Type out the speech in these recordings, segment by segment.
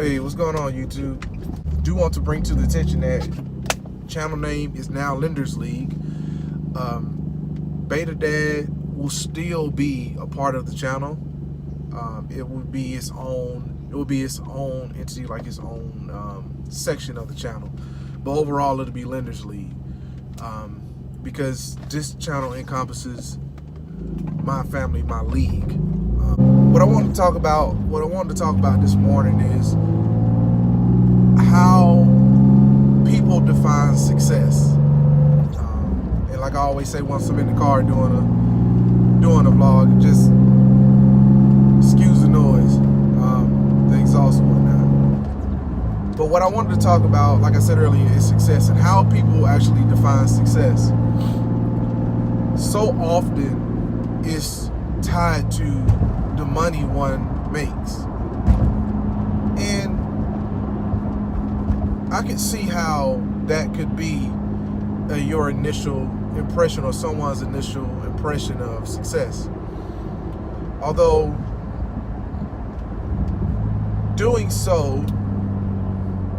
Hey, what's going on, YouTube? Do want to bring to the attention that channel name is now Lenders League. Beta Dad will still be a part of the channel. It will be its own. It will be its own entity, like its own section of the channel. But overall, it'll be Lenders League because this channel encompasses my family, my league. What I wanted to talk about this morning is how people define success. And like I always say, once I'm in the car doing a vlog, just excuse the noise, the exhaust and whatnot. But what I wanted to talk about, like I said earlier, is success and how people actually define success. So often it's tied to the money one makes. And I can see how that could be your initial impression or someone's initial impression of success. Although doing so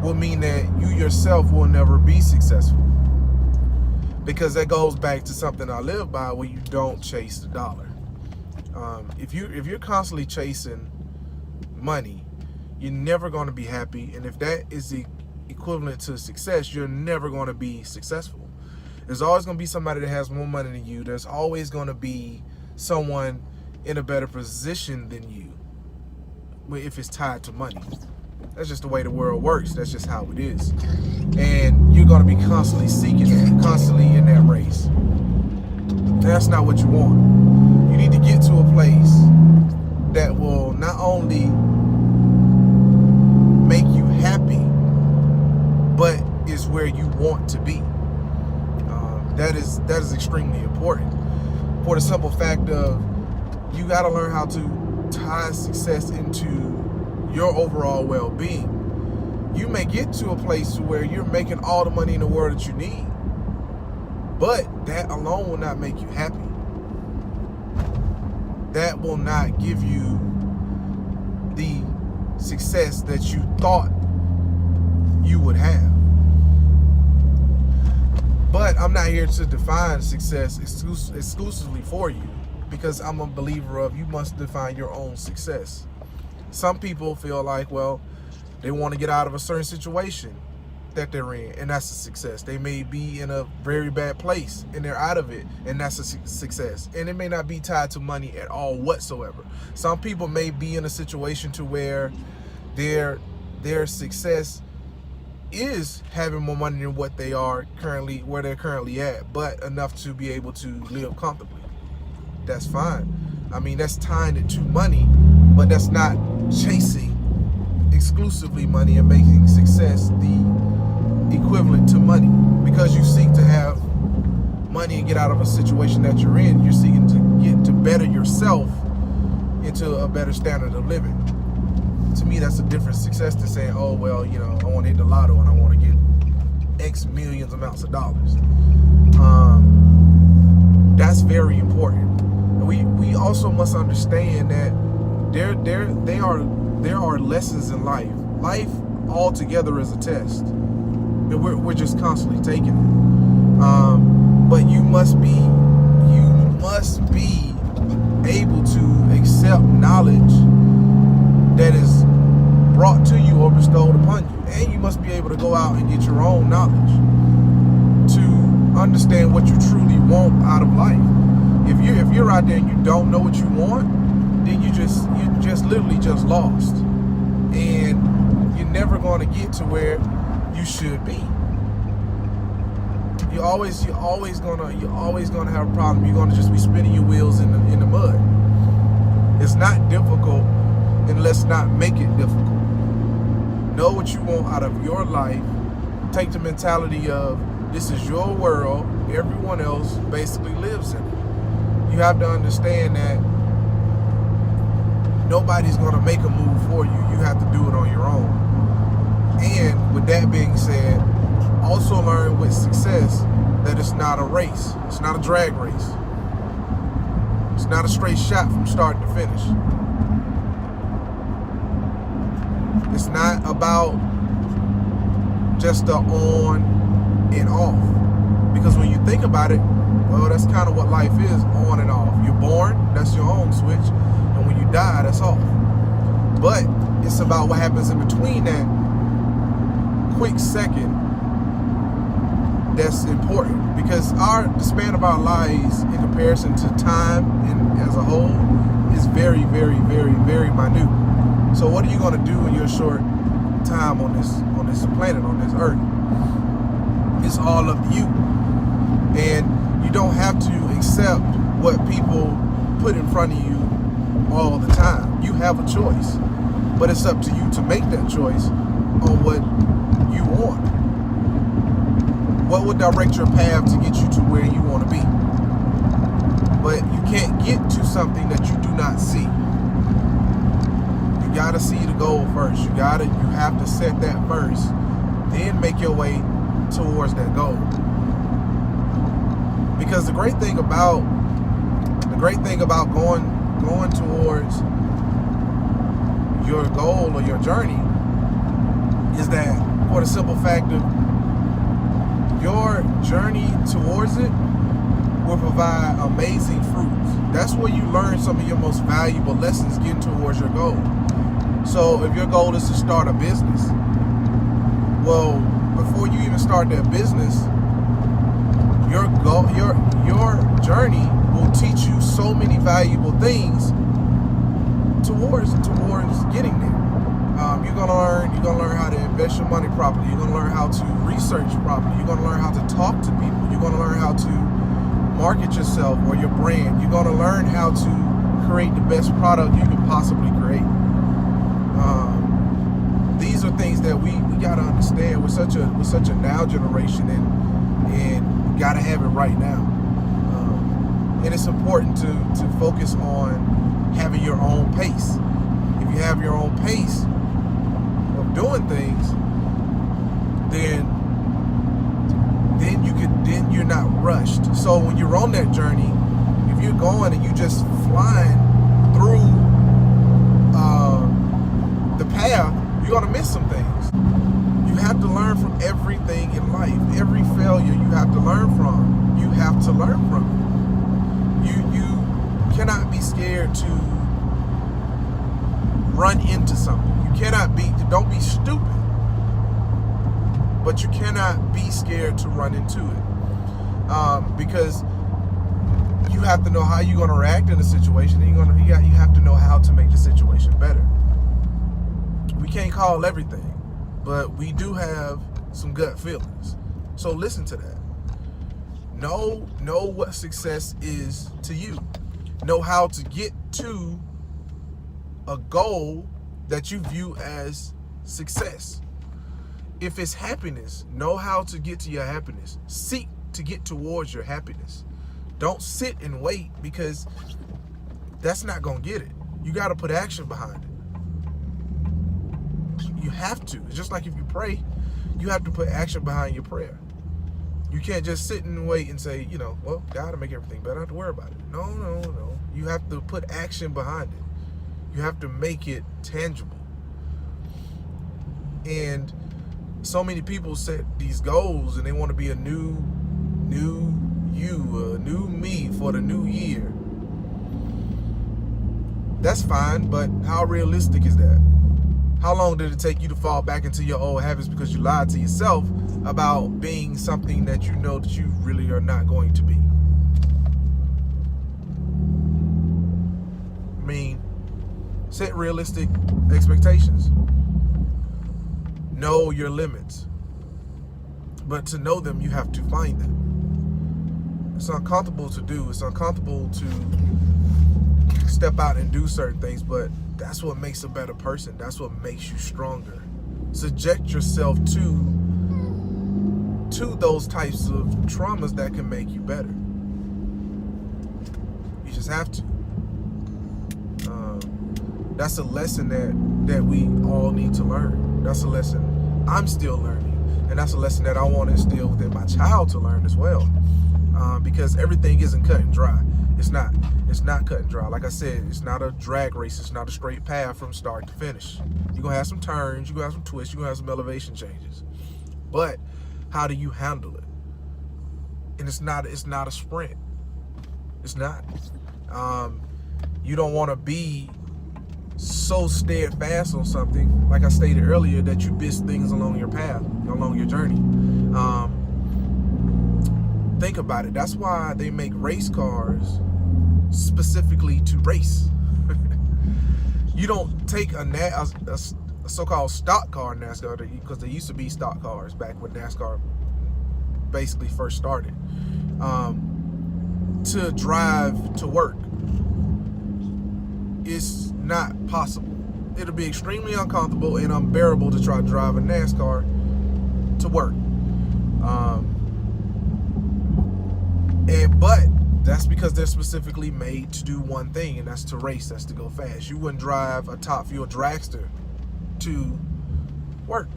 will mean that you yourself will never be successful, because that goes back to something I live by, where you don't chase the dollar. If you're constantly chasing money, you're never going to be happy, and if that is the equivalent to success, you're never going to be successful. There's always going to be somebody that has more money than you. There's always going to be someone in a better position than you, if it's tied to money. That's just the way the world works. That's just how it is. And you're going to be constantly seeking that, constantly in that race. That's not what you want. You need to get to a place that will not only make you happy, but is where you want to be. That is extremely important, for the simple fact of you got to learn how to tie success into your overall well-being. You may get to a place where you're making all the money in the world that you need, but that alone will not make you happy. That will not give you the success that you thought you would have. But I'm not here to define success exclusively for you, because I'm a believer of you must define your own success. Some people feel like, well, they want to get out of a certain situation that they're in, and that's a success. They may be in a very bad place and they're out of it, and that's a success. And it may not be tied to money at all whatsoever. Some people may be in a situation to where their success is having more money than what they are currently, where they're currently at, but enough to be able to live comfortably. That's fine. I mean, that's tying it to money, but that's not chasing exclusively money and making success the equivalent to money. Because you seek to have money and get out of a situation that you're in, you're seeking to get to better yourself into a better standard of living. To me, that's a different success than saying, oh, well, you know, I want to hit the lotto and I want to get X millions amounts of dollars. That's very important. And we also must understand that there are lessons in life. Life altogether is a test, and we're just constantly taking it. But you must be able to accept knowledge that is brought to you or bestowed upon you, and you must be able to go out and get your own knowledge to understand what you truly want out of life. If you're out there and you don't know what you want, then you're just literally just lost, and you're never going to get to where you should be. You're always gonna have a problem. You're gonna just be spinning your wheels in the mud. It's not difficult, and let's not make it difficult. Know what you want out of your life. Take the mentality of this is your world. Everyone else basically lives in it. You have to understand that nobody's going to make a move for you. You have to do it on your own. And with that being said, also learn with success that it's not a race. It's not a drag race. It's not a straight shot from start to finish. It's not about just the on and off. Because when you think about it, well, that's kind of what life is, on and off. You're born, that's your on switch, and when you die, that's off. But it's about what happens in between that quick second that's important, because the span of our lives in comparison to time and as a whole is very, very, very, very minute. So what are you going to do in your short time on this planet, on this earth? It's all up to you. And you don't have to accept what people put in front of you all the time. You have a choice, but it's up to you to make that choice on what you want. What would direct your path to get you to where you want to be? But you can't get to something that you do not see. You gotta see the goal first. You have to set that first, then make your way towards that goal. Because the great thing about going towards your goal or your journey is that, for the simple fact of your journey towards it will provide amazing fruits. That's where you learn some of your most valuable lessons getting towards your goal. So if your goal is to start a business, well, before you even start that business, your journey will teach you so many valuable things towards getting there. You're gonna learn how to invest your money properly. You're gonna learn how to research properly. You're gonna learn how to talk to people. You're gonna learn how to market yourself or your brand. You're gonna learn how to create the best product you can possibly create. These are things that we gotta understand. We're such a now generation, and you gotta have it right now. And it's important to focus on having your own pace. If you have your own pace of doing things, then you're not rushed. So when you're on that journey, if you're going and you just flying through the path, you're gonna miss some things. You have to learn from everything in life. Every failure you have to learn from. You have to learn from it. You cannot be scared to run into something. Don't be stupid, but you cannot be scared to run into it, because you have to know how you're going to react in a situation, and you have to know how to make the situation better. We can't call everything, but we do have some gut feelings. So listen to that. Know what success is to you. Know how to get to a goal that you view as success. If it's happiness, know how to get to your happiness. Seek to get towards your happiness. Don't sit and wait, because that's not going to get it. You got to put action behind it. You have to. It's just like if you pray, you have to put action behind your prayer. You can't just sit and wait and say, well, God will make everything better. I don't have to worry about it. No. You have to put action behind it. You have to make it tangible. And so many people set these goals and they want to be a new you, a new me for the new year. That's fine, but how realistic is that? How long did it take you to fall back into your old habits because you lied to yourself about being something that you know that you really are not going to be? I mean, set realistic expectations. Know your limits. But to know them, you have to find them. It's uncomfortable to do. It's uncomfortable to step out and do certain things, but that's what makes a better person. That's what makes you stronger. Subject yourself to those types of traumas that can make you better. You just have to. That's a lesson that we all need to learn. That's a lesson I'm still learning, and that's a lesson that I want to instill within my child to learn as well. because everything isn't cut and dry. It's not cut and dry. Like I said, it's not a drag race. It's not a straight path from start to finish. You're gonna have some turns, you're gonna have some twists, you're gonna have some elevation changes. But how do you handle it? And it's not a sprint. It's not. You don't want to be so steadfast on something, like I stated earlier, that you miss things along your path, along your journey. Think about it. That's why they make race cars specifically to race. You don't take a so-called stock car in NASCAR, because there used to be stock cars back when NASCAR basically first started, to drive to work. It's not possible. It'll be extremely uncomfortable and unbearable to try to drive a NASCAR to work. But that's because they're specifically made to do one thing, and that's to race, that's to go fast. You wouldn't drive a top fuel dragster to work,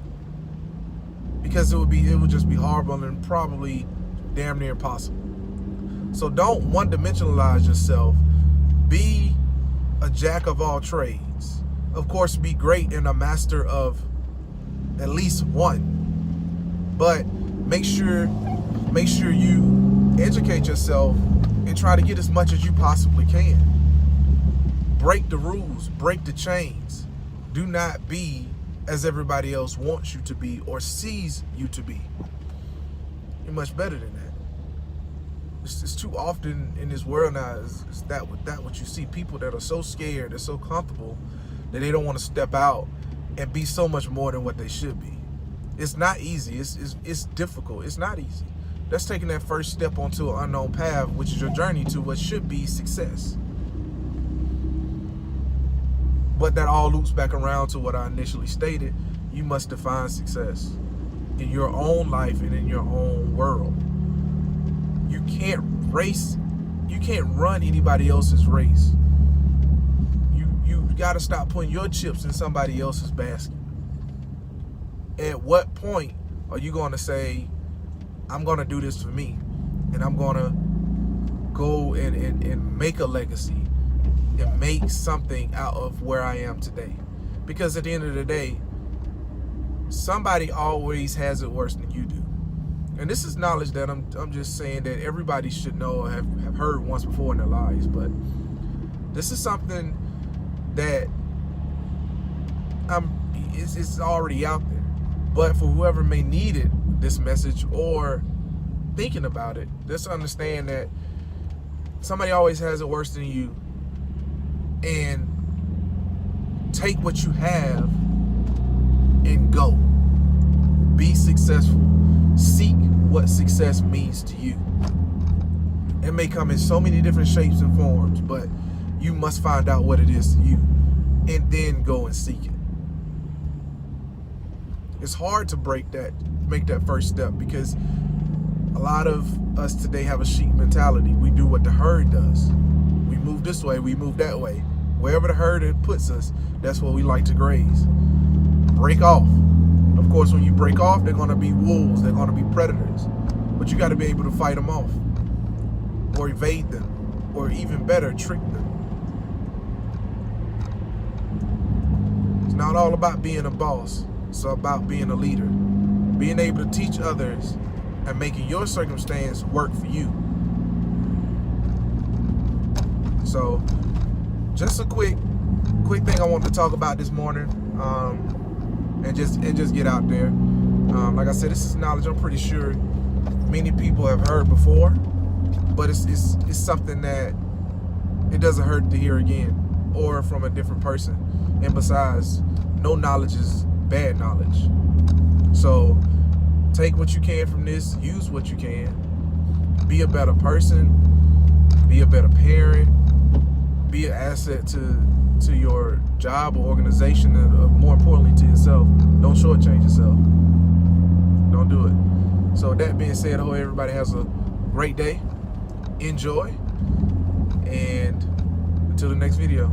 because it would just be horrible and probably damn near impossible. So don't one-dimensionalize yourself. Be a jack of all trades. Of course, be great and a master of at least one, but make sure you educate yourself and try to get as much as you possibly can. Break the rules, break the chains. Do not be as everybody else wants you to be or sees you to be. You're much better than that. It's too often in this world now, is that what you see? People that are so scared, they're so comfortable that they don't want to step out and be so much more than what they should be. It's not easy. It's difficult. It's not easy. That's taking that first step onto an unknown path, which is your journey to what should be success. But that all loops back around to what I initially stated. You must define success in your own life and in your own world. You can't race. You can't run anybody else's race. You got to stop putting your chips in somebody else's basket. At what point are you going to say, I'm going to do this for me, and I'm going to go and make a legacy and make something out of where I am today? Because at the end of the day, somebody always has it worse than you do. And this is knowledge that I'm just saying that everybody should know or have heard once before in their lives. But this is something that it's already out there. But for whoever may need it, this message, or thinking about it, just understand that somebody always has it worse than you, and take what you have and go. Be successful. Seek what success means to you. It may come in so many different shapes and forms, but you must find out what it is to you and then go and seek it. It's hard to make that first step, because a lot of us today have a sheep mentality. We do what the herd does. We move this way, we move that way. Wherever the herd puts us, that's where we like to graze. Break off. Of course, when you break off, they're going to be wolves, they're going to be predators. But you got to be able to fight them off, or evade them, or even better, trick them. It's not all about being a boss. It's about being a leader, being able to teach others, and making your circumstance work for you. So, just a quick thing I want to talk about this morning, and just get out there. Like I said, this is knowledge I'm pretty sure many people have heard before, but it's something that it doesn't hurt to hear again, or from a different person. And besides, no knowledge is bad knowledge. So take what you can from this, use what you can, be a better person, be a better parent, be an asset to your job or organization, and more importantly to yourself. Don't shortchange yourself. Don't do it. So that being said, I hope everybody has a great day. Enjoy, and until the next video.